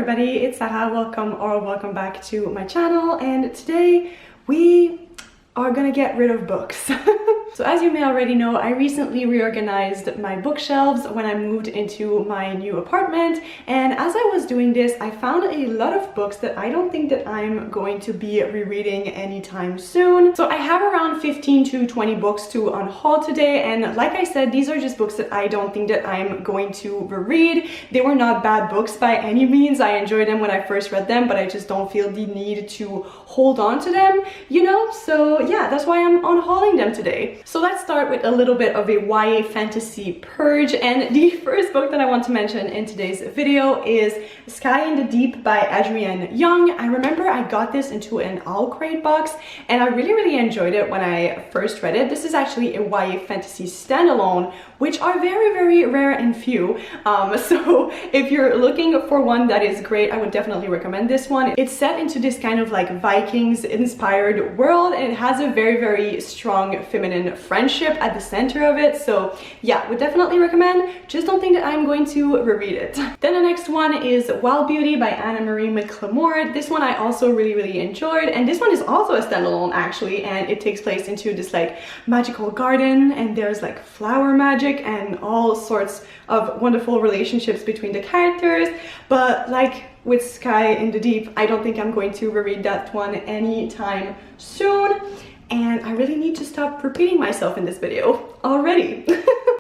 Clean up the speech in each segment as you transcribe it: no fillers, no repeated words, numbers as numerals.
everybody, it's Sara. Welcome back to my channel, and today we are gonna get rid of books. So as you may already know, I recently reorganized my bookshelves when I moved into my new apartment, and as I was doing this, I found a lot of books that I don't think that I'm going to be rereading anytime soon. So I have around 15 to 20 books to unhaul today, and like I said, these are just books that I don't think that I'm going to reread. They were not bad books by any means. I enjoyed them when I first read them, but I just don't feel the need to hold on to them, you know? So yeah, that's why I'm unhauling them today. So let's start with a little bit of a YA fantasy purge, and the first book that I want to mention in today's video is Sky in the Deep by Adrienne Young. I remember I got this into an owl crate box and I really enjoyed it when I first read it. This is actually a YA fantasy standalone, which are very rare and few. So if you're looking for one that is great, I would definitely recommend this one. It's set into this kind of like Vikings inspired world, and it has a very strong feminine friendship at the center of it. So yeah, would definitely recommend. Just don't think that I'm going to reread it. Then the next one is Wild Beauty by Anna-Marie McLemore. This one I also really enjoyed, and this one is also a standalone actually, and it takes place into this like magical garden, and there's like flower magic and all sorts of wonderful relationships between the characters. But like with Sky in the Deep, I don't think I'm going to reread that one anytime soon, and I really need to stop repeating myself in this video already.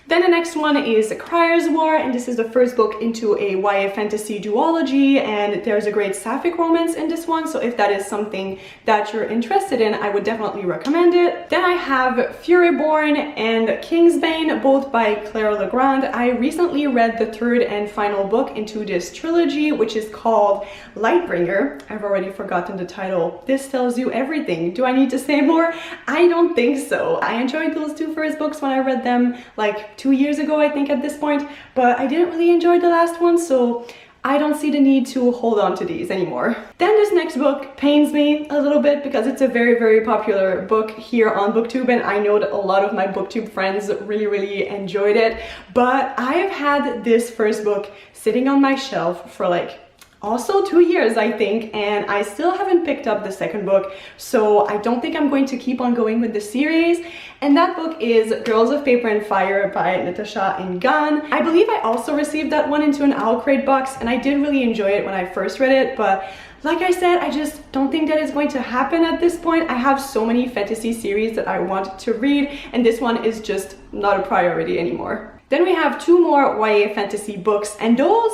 Then the next one is Crier's War, and this is the first book into a YA fantasy duology, and there's a great sapphic romance in this one, so if that is something that you're interested in, I would definitely recommend it. Then I have Furyborn and Kingsbane, both by Claire Legrand. I recently read the third and final book into this trilogy, which is called Lightbringer. I've already forgotten the title. This tells you everything. Do I need to say more? I don't think so. I enjoyed those two first books when I read them like 2 years ago, I think, at this point, but I didn't really enjoy the last one, so I don't see the need to hold on to these anymore. Then this next book pains me a little bit because it's a very popular book here on BookTube, and I know that a lot of my BookTube friends really enjoyed it, but I have had this first book sitting on my shelf for like also 2 years, I think, and I still haven't picked up the second book, so I don't think I'm going to keep on going with the series. And that book is Girls of Paper and Fire by Natasha Ingan. I believe I also received that one into an owl crate box, and I did really enjoy it when I first read it, but like I said, I just don't think that is going to happen at this point. I have so many fantasy series that I want to read, and this one is just not a priority anymore. Then we have two more YA fantasy books, and those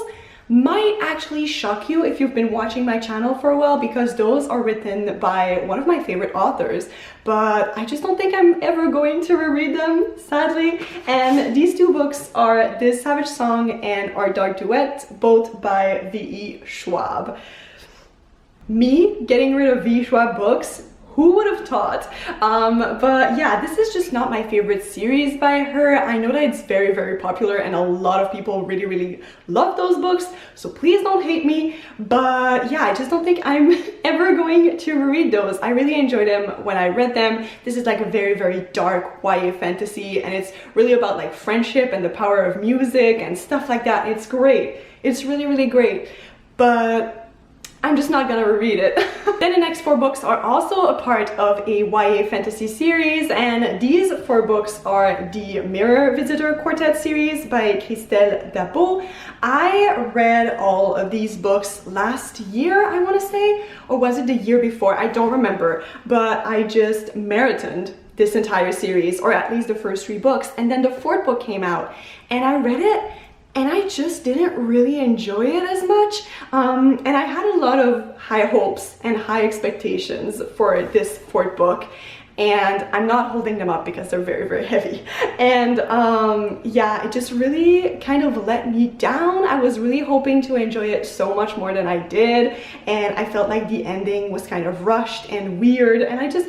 might actually shock you if you've been watching my channel for a while, because those are written by one of my favorite authors, but I just don't think I'm ever going to reread them, sadly. And these two books are This Savage Song and Our Dark Duet, both by V.E. Schwab. Me getting rid of V.E. Schwab books? Who would have thought? But yeah, this is just not my favorite series by her. I know that it's very popular and a lot of people really love those books, so please don't hate me. But yeah, I just don't think I'm ever going to read those. I really enjoyed them when I read them. This is like a very dark YA fantasy, and it's really about like friendship and the power of music and stuff like that. It's great. It's really great. But I'm just not gonna reread it. Then the next four books are also a part of a YA fantasy series, and these four books are the Mirror Visitor Quartet series by Christelle Dabo. I read all of these books last year, I want to say, or was it the year before? I don't remember, but I just marathoned this entire series, or at least the first three books, and then the fourth book came out, and I read it, and I just didn't really enjoy it as much, and I had a lot of high hopes and high expectations for this fourth book, and I'm not holding them up because they're very heavy. And yeah, it just really kind of let me down. I was really hoping to enjoy it so much more than I did, and I felt like the ending was kind of rushed and weird, and I just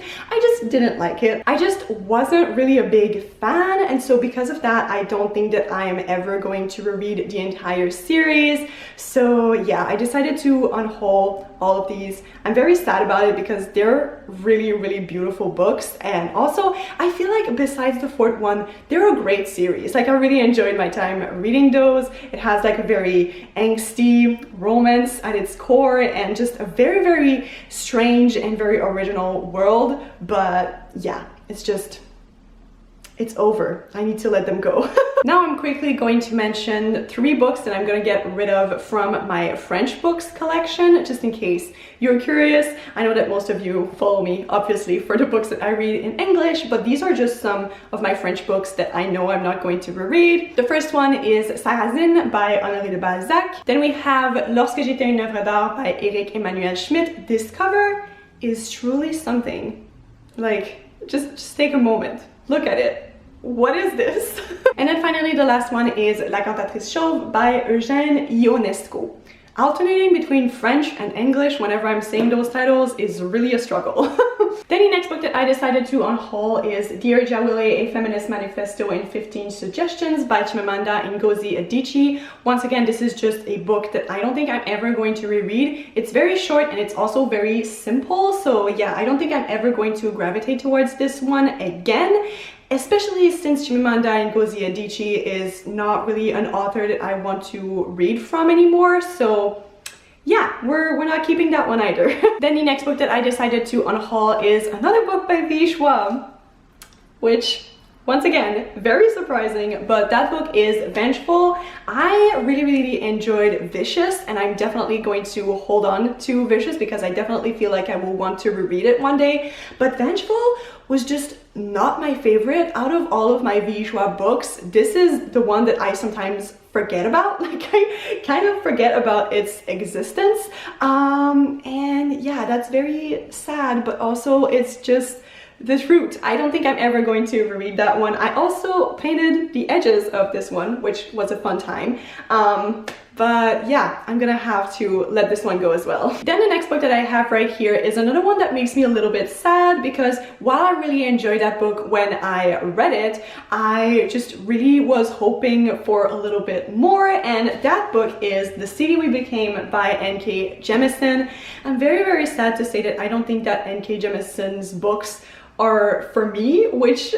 didn't like it. I just wasn't really a big fan, and so because of that, I don't think that I am ever going to reread the entire series. So yeah, I decided to unhaul all of these. I'm very sad about it because they're really beautiful books. books, and also I feel like besides the fourth one, they're a great series. Like I really enjoyed my time reading those. It has like a very angsty romance at its core and just a very, very strange and very original world. But yeah, it's over. I need to let them go. Now I'm quickly going to mention 3 books that I'm going to get rid of from my French books collection, just in case you're curious. I know that most of you follow me, obviously, for the books that I read in English, but these are just some of my French books that I know I'm not going to reread. The first one is Sarrasine by Honoré de Balzac. Then we have Lorsque j'étais une œuvre d'art by Eric Emmanuel Schmidt. This cover is truly something. Like, just take a moment. Look at it. What is this? And then finally the last one is La Cantatrice Chauve by Ijeawele. Alternating between French and English whenever I'm saying those titles is really a struggle. Then the next book that I decided to unhaul is Ijeawele, A Feminist Manifesto in 15 Suggestions by Chimamanda Ngozi Adichie. Once again, this is just a book that I don't think I'm ever going to reread. It's very short and it's also very simple, so yeah, I don't think I'm ever going to gravitate towards this one again. Especially since Chimamanda Ngozi Adichie is not really an author that I want to read from anymore, so yeah, we're not keeping that one either. Then the next book that I decided to unhaul is another book by Chauve, which, once again, very surprising, but that book is Vengeful. I really enjoyed Vicious, and I'm definitely going to hold on to Vicious because I definitely feel like I will want to reread it one day. But Vengeful was just not my favorite. Out of all of my Chauve books, this is the one that I sometimes forget about. Like I kind of forget about its existence. And yeah, that's very sad, but also it's just the truth. I don't think I'm ever going to reread that one. I also painted the edges of this one, which was a fun time. But yeah, I'm gonna have to let this one go as well. Then the next book that I have right here is another one that makes me a little bit sad because while I really enjoyed that book when I read it, I just really was hoping for a little bit more, and that book is The City We Became by N.K. Jemisin. I'm very sad to say that I don't think that N.K. Jemisin's books are for me, which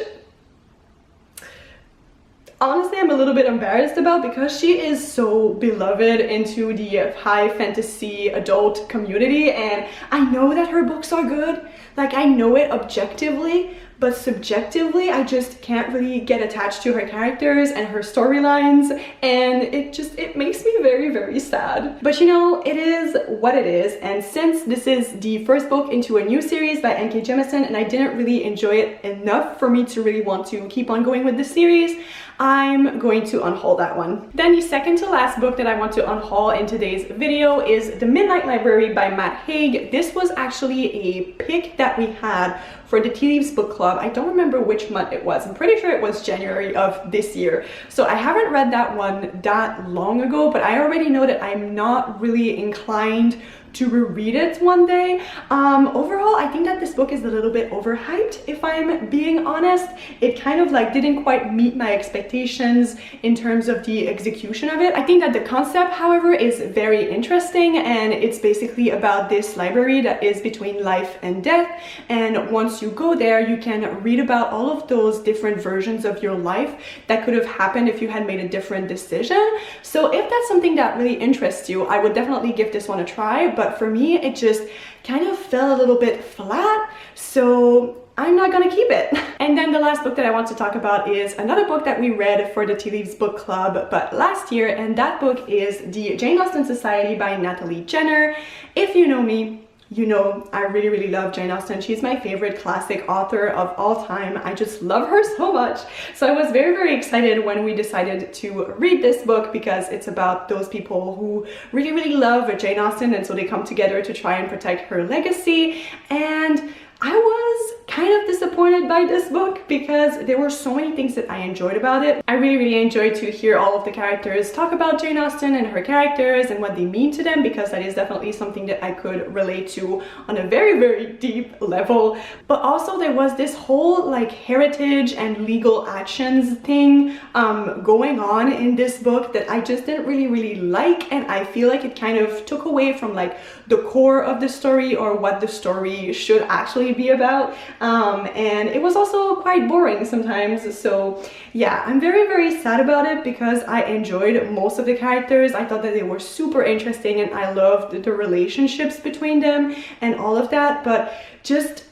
honestly I'm a little bit embarrassed about because she is so beloved into the high fantasy adult community, and I know that her books are good. Like I know it objectively, but subjectively I just can't really get attached to her characters and her storylines, and it makes me very sad. But you know, it is what it is, and since this is the first book into a new series by N.K. Jemisin and I didn't really enjoy it enough for me to really want to keep on going with the series, I'm going to unhaul that one. Then the second to last book that I want to unhaul in today's video is The Midnight Library by Matt Haig. This was actually a pick that we had for the Tea Leaves book club. I don't remember which month it was. I'm pretty sure it was January of this year. So I haven't read that one that long ago, but I already know that I'm not really inclined to reread it one day. Overall, I think that this book is a little bit overhyped, if I'm being honest. It kind of like didn't quite meet my expectations in terms of the execution of it. I think that the concept, however, is very interesting, and it's basically about this library that is between life and death, and once you go there, you can read about all of those different versions of your life that could have happened if you had made a different decision. So if that's something that really interests you, I would definitely give this one a try, but for me, it just kind of fell a little bit flat, so I'm not gonna keep it. And then the last book that I want to talk about is another book that we read for the Tea Leaves book club but last year, and that book is The Jane Austen Society by Natalie Jenner. If you know me, you know I really love Jane Austen. She's my favorite classic author of all time. I just love her so much. So I was very excited when we decided to read this book because it's about those people who really love Jane Austen, and so they come together to try and protect her legacy. And I was kind of disappointed by this book because there were so many things that I enjoyed about it. I really enjoyed to hear all of the characters talk about Jane Austen and her characters and what they mean to them, because that is definitely something that I could relate to on a very deep level. But also there was this whole like heritage and legal actions thing going on in this book that I just didn't really like, and I feel like it kind of took away from like the core of the story or what the story should actually be about. and it was also quite boring sometimes. So yeah, I'm very sad about it because I enjoyed most of the characters. I thought that they were super interesting and I loved the relationships between them and all of that, but just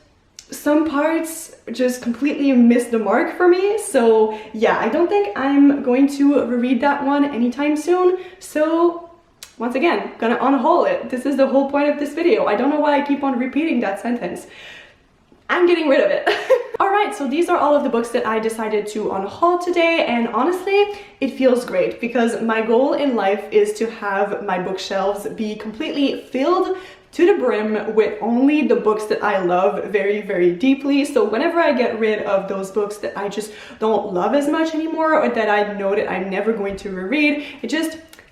some parts just completely missed the mark for me. So yeah, I don't think I'm going to reread that one anytime soon. So once again, gonna unhaul it. This is the whole point of this video. I don't know why I keep on repeating that sentence. I'm getting rid of it. Alright, so these are all of the books that I decided to unhaul today, and honestly, it feels great because my goal in life is to have my bookshelves be completely filled to the brim with only the books that I love very deeply. So whenever I get rid of those books that I just don't love as much anymore, or that I know that I'm never going to reread,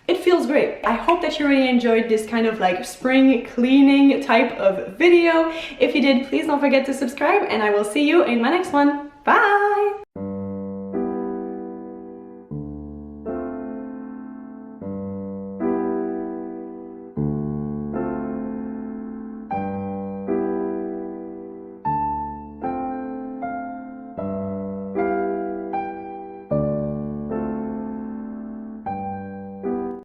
it feels great. I hope that you really enjoyed this kind of like spring cleaning type of video. If you did, please don't forget to subscribe, and I will see you in my next one. Bye!